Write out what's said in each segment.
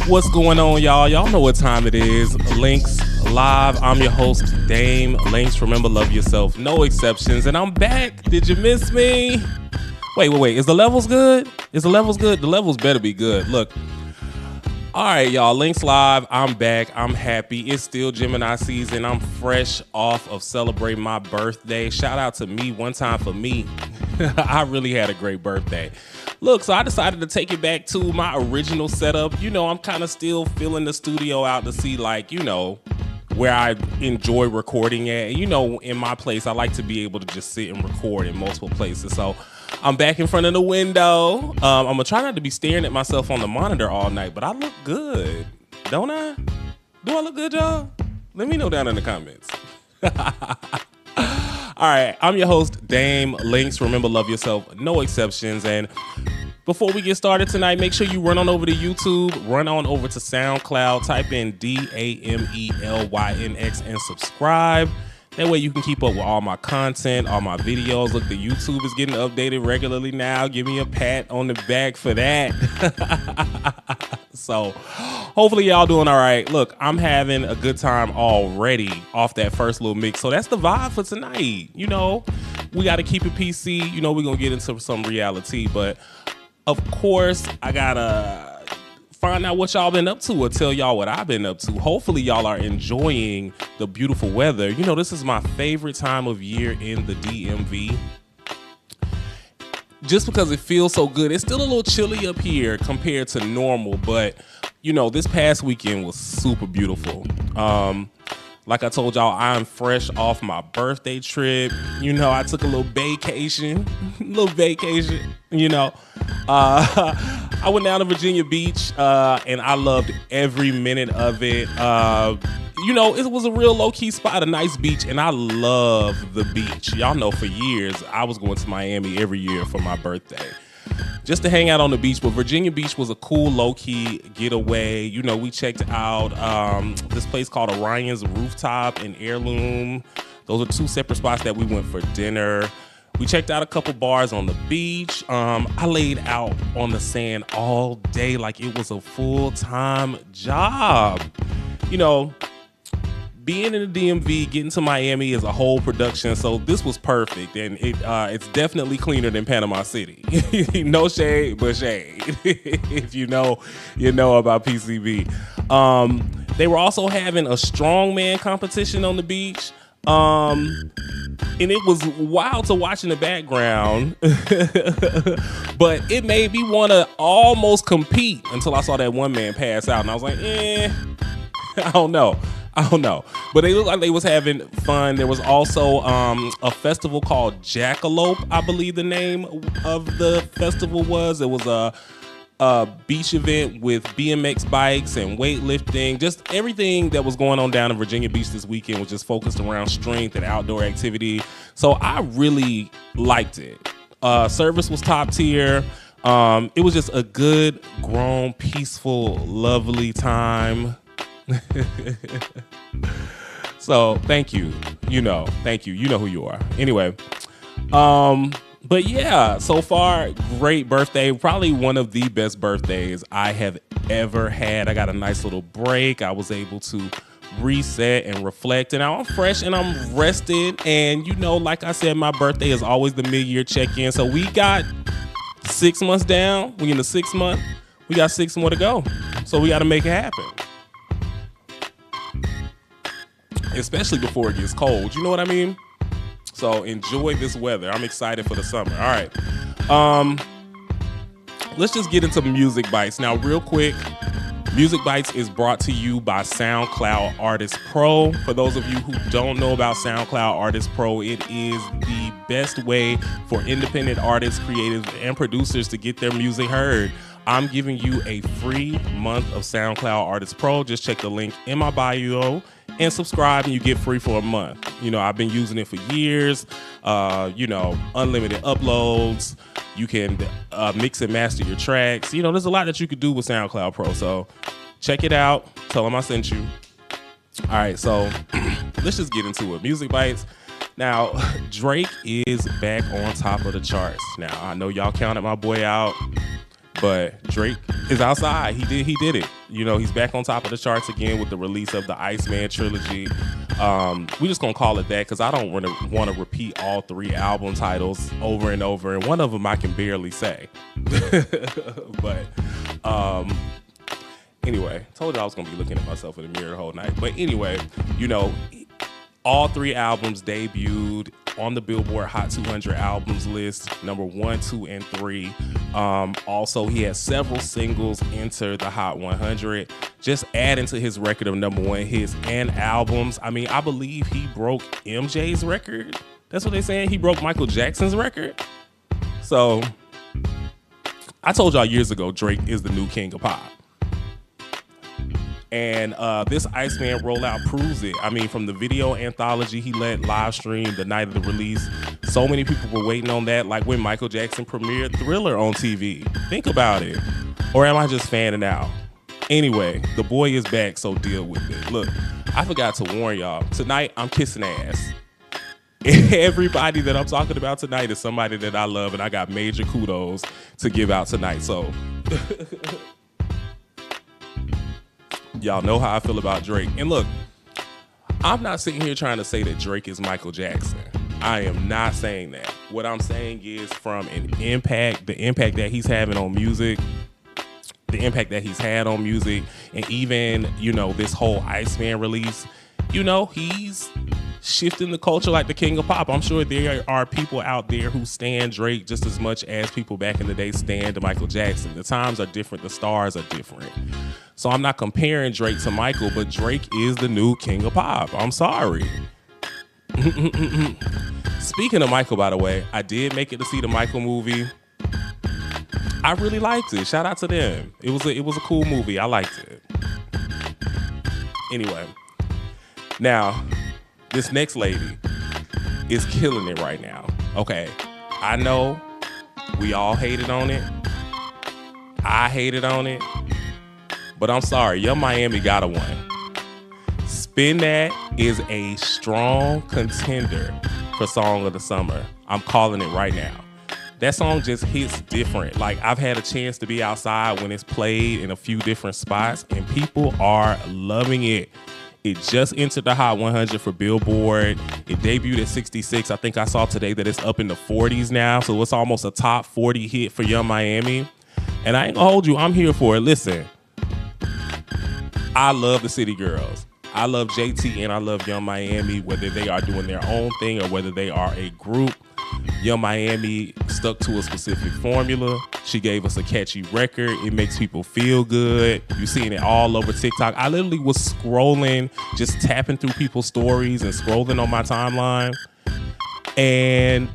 What's going on, y'all? Y'all know what time it is. Lynx live. I'm your host, Dame Lynx. Remember, love yourself, no exceptions. And I'm back. Did you miss me? Wait. Is the levels good? Is the levels good? The levels better be good. Look. All right, y'all. Lynx live. I'm back. I'm happy. It's still Gemini season. I'm fresh off of celebrating my birthday. Shout out to me. One time for me. I really had a great birthday. Look, so I decided to take it back to my original setup. You know, I'm kind of still filling the studio out to see, like, you know, where I enjoy recording at. And, you know, in my place, I like to be able to just sit and record in multiple places. So I'm back in front of the window. I'm going to try not to be staring at myself on the monitor all night, but I look good, don't I? Do I look good, y'all? Let me know down in the comments. All right, I'm your host, Dame Lynx. Remember, love yourself, no exceptions. And before we get started tonight, make sure you run on over to YouTube, run on over to SoundCloud, type in DAMELYNX and subscribe. That way you can keep up with all my content, all my videos. Look, the YouTube is getting updated regularly now. Give me a pat on the back for that. So hopefully y'all doing all right. Look, I'm having a good time already off that first little mix. So that's the vibe for tonight. You know, we got to keep it PC. You know, we're going to get into some reality. But of course, I got to find out what y'all been up to or tell y'all what I've been up to. Hopefully y'all are enjoying the beautiful weather. You know, this is my favorite time of year in the DMV. Just because it feels so good. It's still a little chilly up here compared to normal, but you know, this past weekend was super beautiful. Like I told y'all, I'm fresh off my birthday trip. You know, I took a little vacation, you know. I went down to Virginia Beach, and I loved every minute of it. You know, it was a real low-key spot, a nice beach, and I love the beach. Y'all know for years, I was going to Miami every year for my birthday just to hang out on the beach. But Virginia Beach was a cool low-key getaway. You know, we checked out this place called Orion's Rooftop and Heirloom. Those are two separate spots that we went for dinner. We checked out a couple bars on the beach. I laid out on the sand all day like it was a full-time job. You know, being in the DMV, getting to Miami is a whole production, so this was perfect, and it's definitely cleaner than Panama City. No shade, but shade. If you know, you know about PCB. They were also having a strongman competition on the beach, and it was wild to watch in the background, but it made me want to almost compete until I saw that one man pass out, and I was like, I don't know. But they looked like they was having fun. There was also a festival called Jackalope, I believe the name of the festival was. It was a beach event with BMX bikes and weightlifting. Just everything that was going on down in Virginia Beach this weekend was just focused around strength and outdoor activity. So I really liked it. Service was top tier. It was just a good, grown, peaceful, lovely time. So thank you. Thank you. You know who you are. Anyway, but yeah, so far, great birthday. Probably one of the best birthdays I have ever had. I got a nice little break. I was able to reset and reflect, and now I'm fresh and I'm rested. And you know, like I said, my birthday is always the mid-year check-in. So we got 6 months down. We in the 6th month. We got 6 more to go. So we got to make it happen. Especially before it gets cold. You know what I mean? So enjoy this weather. I'm excited for the summer. All right. Let's just get into Music Bites. Now, real quick, Music Bites is brought to you by SoundCloud Artist Pro. For those of you who don't know about SoundCloud Artist Pro, it is the best way for independent artists, creatives, and producers to get their music heard. I'm giving you a free month of SoundCloud Artist Pro. Just check the link in my bio and subscribe, and you get free for a month. You know, I've been using it for years. You know, unlimited uploads. You can mix and master your tracks. You know, there's a lot that you could do with SoundCloud Pro. So check it out. Tell them I sent you. All right, so let's just get into it. Music Bites. Now, Drake is back on top of the charts. Now, I know y'all counted my boy out, but Drake is outside. He did it. You know, he's back on top of the charts again with the release of the Iceman trilogy. We just gonna call it that because I don't want to repeat all 3 album titles over and over, and one of them I can barely say. But anyway, told you I was gonna be looking at myself in the mirror the whole night. But anyway, you know, all 3 albums debuted on the Billboard Hot 200 albums list, number 1, 2, and 3. Also, he had several singles enter the Hot 100, just adding to his record of number 1 hits and albums. I mean, I believe he broke MJ's record. That's what they're saying. He broke Michael Jackson's record. So, I told y'all years ago, Drake is the new king of pop. And this Iceman rollout proves it. I mean, from the video anthology he let live stream the night of the release, so many people were waiting on that, like when Michael Jackson premiered Thriller on TV. Think about it. Or am I just fanning out? Anyway, the boy is back, so deal with it. Look, I forgot to warn y'all. Tonight, I'm kissing ass. Everybody that I'm talking about tonight is somebody that I love, and I got major kudos to give out tonight. So... y'all know how I feel about Drake. And look, I'm not sitting here trying to say that Drake is Michael Jackson. I am not saying that. What I'm saying is from an impact, the impact that he's having on music, the impact that he's had on music, and even, you know, this whole Iceman release, you know, he's shifting the culture like the king of pop. I'm sure there are people out there who stan Drake just as much as people back in the day stand Michael Jackson. The times are different. The stars are different. So I'm not comparing Drake to Michael, but Drake is the new king of pop. I'm sorry. Speaking of Michael, by the way, I did make it to see the Michael movie. I really liked it. Shout out to them. It was a cool movie. I liked it. Anyway, now this next lady is killing it right now. Okay, I know we all hated on it. I hated on it. But I'm sorry, Young Miami got a one. Spin That is a strong contender for Song of the Summer. I'm calling it right now. That song just hits different. Like, I've had a chance to be outside when it's played in a few different spots, and people are loving it. It just entered the Hot 100 for Billboard. It debuted at 66. I think I saw today that it's up in the 40s now, so it's almost a top 40 hit for Young Miami. And I ain't gonna hold you, I'm here for it. Listen, I love the City Girls. I love JT and I love Young Miami, whether they are doing their own thing or whether they are a group. Young Miami stuck to a specific formula. She gave us a catchy record. It makes people feel good. You're seeing it all over TikTok. I literally was scrolling, just tapping through people's stories and scrolling on my timeline. And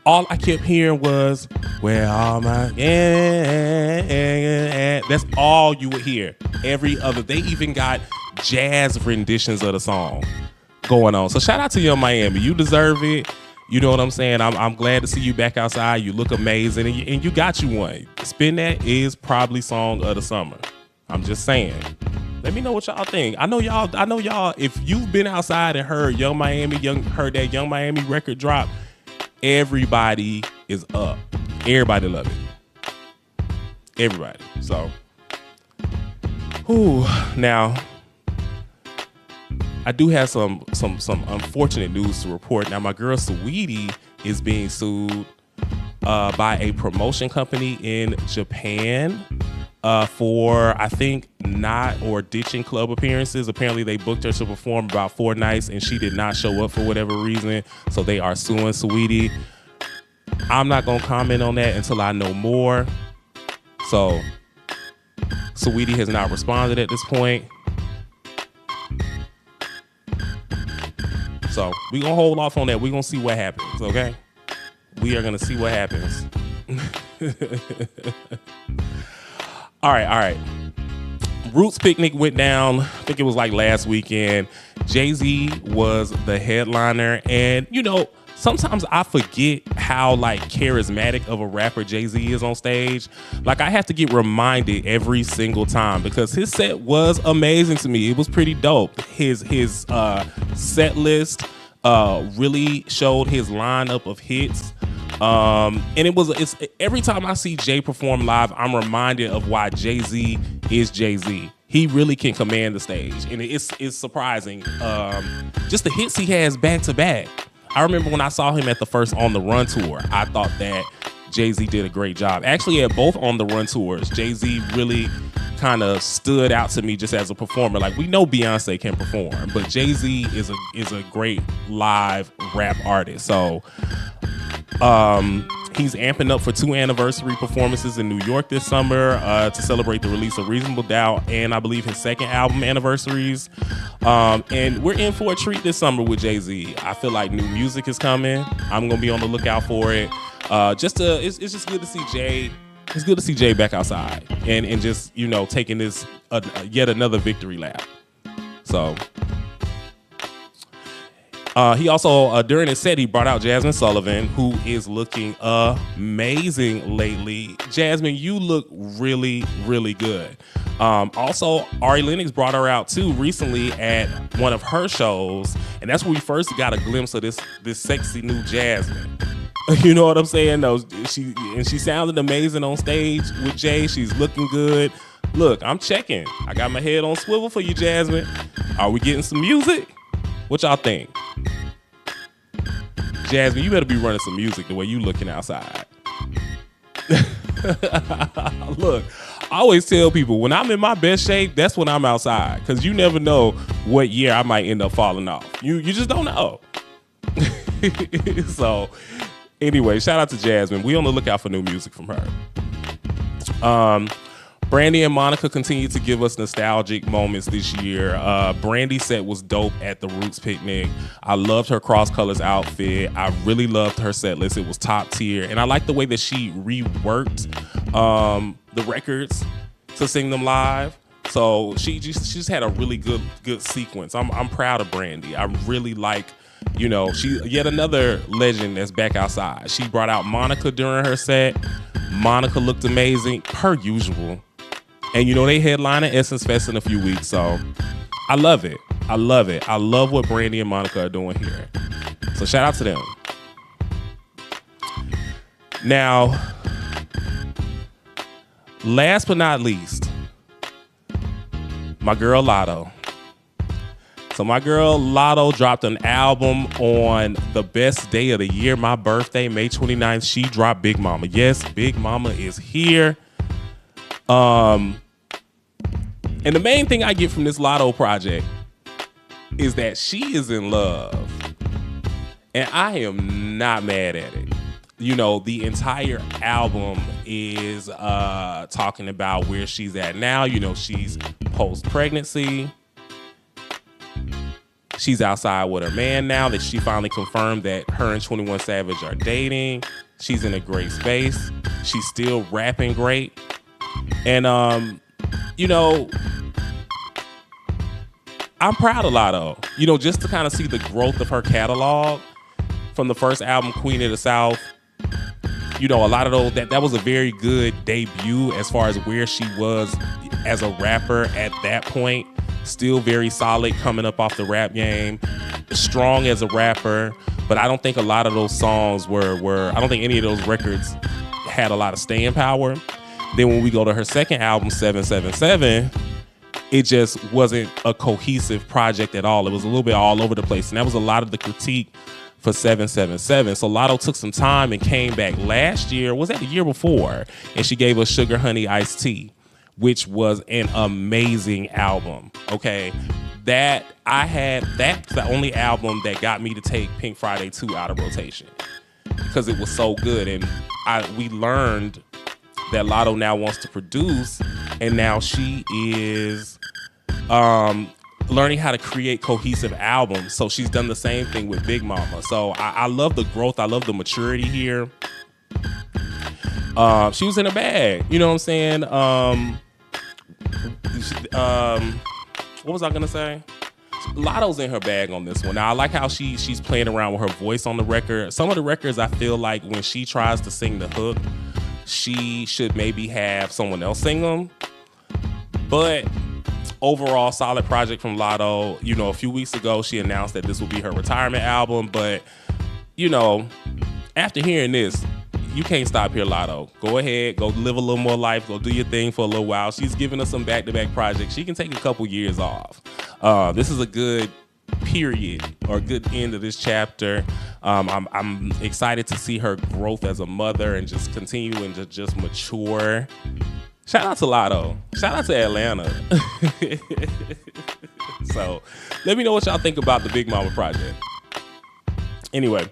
all I kept hearing was, where all my... That's all you would hear. Every other... They even got jazz renditions of the song going on. So shout out to Young Miami. You deserve it. You know what I'm saying? I'm glad to see you back outside. You look amazing, and you got you one. Spin That is probably Song of the Summer. I'm just saying. Let me know what y'all think. I know y'all. If you've been outside and heard heard that Young Miami record drop, everybody is up. Everybody love it. Everybody. So, now, I do have some unfortunate news to report. Now, my girl Saweetie is being sued by a promotion company in Japan for, I think, not or ditching club appearances. Apparently, they booked her to perform about 4 nights, and she did not show up for whatever reason. So they are suing Saweetie. I'm not going to comment on that until I know more. So Saweetie has not responded at this point. So we're going to hold off on that. We're going to see what happens, okay? We are going to see what happens. All right. Roots Picnic went down, I think it was like last weekend. Jay-Z was the headliner. And, you know, sometimes I forget how, like, charismatic of a rapper Jay-Z is on stage. Like, I have to get reminded every single time because his set was amazing to me. It was pretty dope. His set list really showed his lineup of hits. And it's every time I see Jay perform live, I'm reminded of why Jay-Z is Jay-Z. he really can command the stage, and it's surprising. Just the hits he has back to back. I remember when I saw him at the first On the Run tour, I thought that Jay-Z did a great job. Actually, at both On the Run tours, Jay-Z really kind of stood out to me just as a performer. Like, we know Beyonce can perform, but Jay-Z is a great live rap artist. So he's amping up for 2 anniversary performances in New York this summer to celebrate the release of Reasonable Doubt and I believe his second album anniversaries. And we're in for a treat this summer with Jay-Z. I feel like new music is coming. I'm gonna be on the lookout for it. It's just good to see Jay. It's good to see Jay back outside and just, you know, taking this yet another victory lap. So he also, during his set, he brought out Jasmine Sullivan, who is looking amazing lately. Jasmine, you look really, really good. Also, Ari Lennox brought her out too recently at one of her shows, and that's where we first got a glimpse of this sexy new Jasmine. You know what I'm saying? No, she sounded amazing on stage with Jay. She's looking good. Look, I'm checking. I got my head on swivel for you, Jasmine. Are we getting some music? What y'all think? Jasmine, you better be running some music the way you looking outside. Look, I always tell people when I'm in my best shape, that's when I'm outside. Because you never know what year I might end up falling off. You just don't know. So anyway, shout out to Jasmine. We on the lookout for new music from her. Brandy and Monica continue to give us nostalgic moments this year. Brandy's set was dope at the Roots picnic. I loved her cross colors outfit. I really loved her set list. It was top tier. And I like the way that she reworked the records to sing them live. So she just had a really good sequence. I'm proud of Brandy. I really like, you know, she yet another legend that's back outside. She brought out Monica during her set. Monica looked amazing, per usual. And, you know, they headline at Essence Fest in a few weeks, so I love it. I love it. I love what Brandy and Monica are doing here. So shout out to them. Now, last but not least, my girl Latto. So my girl Latto dropped an album on the best day of the year, my birthday, May 29th. She dropped Big Mama. Yes, Big Mama is here. And the main thing I get from this Latto project is that she is in love. And I am not mad at it. You know, the entire album is talking about where she's at now. You know, she's post-pregnancy. She's outside with her man now that she finally confirmed that her and 21 Savage are dating. She's in a great space. She's still rapping great. And, you know, I'm proud of Latto. You know, just to kind of see the growth of her catalog from the first album, Queen of the South. You know, a lot of those, that was a very good debut as far as where she was as a rapper at that point. Still very solid coming up off the rap game. Strong as a rapper. But I don't think a lot of those songs were I don't think any of those records had a lot of staying power. Then when we go to her second album, 777, it just wasn't a cohesive project at all. It was a little bit all over the place. And that was a lot of the critique for 777. So Latto took some time and came back last year. Was that the year before? And she gave us Sugar Honey Iced Tea, which was an amazing album. Okay. That's the only album that got me to take Pink Friday 2 out of rotation because it was so good. And we learned that Latto now wants to produce, and now she is learning how to create cohesive albums. So she's done the same thing with Big Mama. So I love the growth. I love the maturity here. She was in her bag. You know what I'm saying? What was I gonna say? Latto's in her bag on this one. Now I like how she's playing around with her voice on the record. Some of the records I feel like when she tries to sing the hook, she should maybe have someone else sing them. But overall, solid project from Latto. You know, a few weeks ago, she announced that this will be her retirement album. But, you know, after hearing this, you can't stop here, Latto. Go ahead, go live a little more life, go do your thing for a little while. She's giving us some back-to-back projects. She can take a couple years off. This is a good period or good end of this chapter. I'm excited to see her growth as a mother and just continuing to just mature. Shout out to Latto. Shout out to Atlanta. So let me know what y'all think about the Big Mama project. Anyway,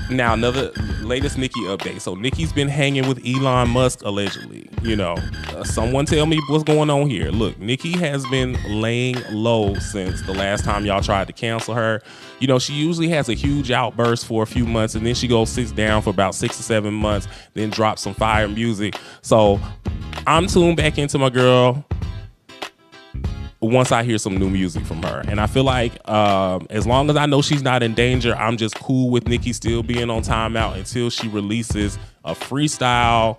now another latest Nicki update. So Nicki's been hanging with Elon Musk allegedly. You know, someone tell me what's going on here. Look, Nicki has been laying low since the last time y'all tried to cancel her. You know, she usually has a huge outburst for a few months and then she goes sits down for about 6 to 7 months, then drops some fire music. So I'm tuned back into my girl once I hear some new music from her. And I feel like as long as I know she's not in danger, I'm just cool with Nicki still being on timeout until she releases a freestyle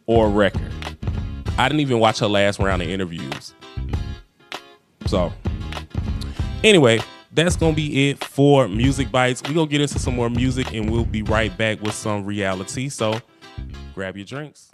or a record. I didn't even watch her last round of interviews. So anyway, that's gonna be it for Music Bites. We're gonna get into some more music and we'll be right back with some reality. So grab your drinks.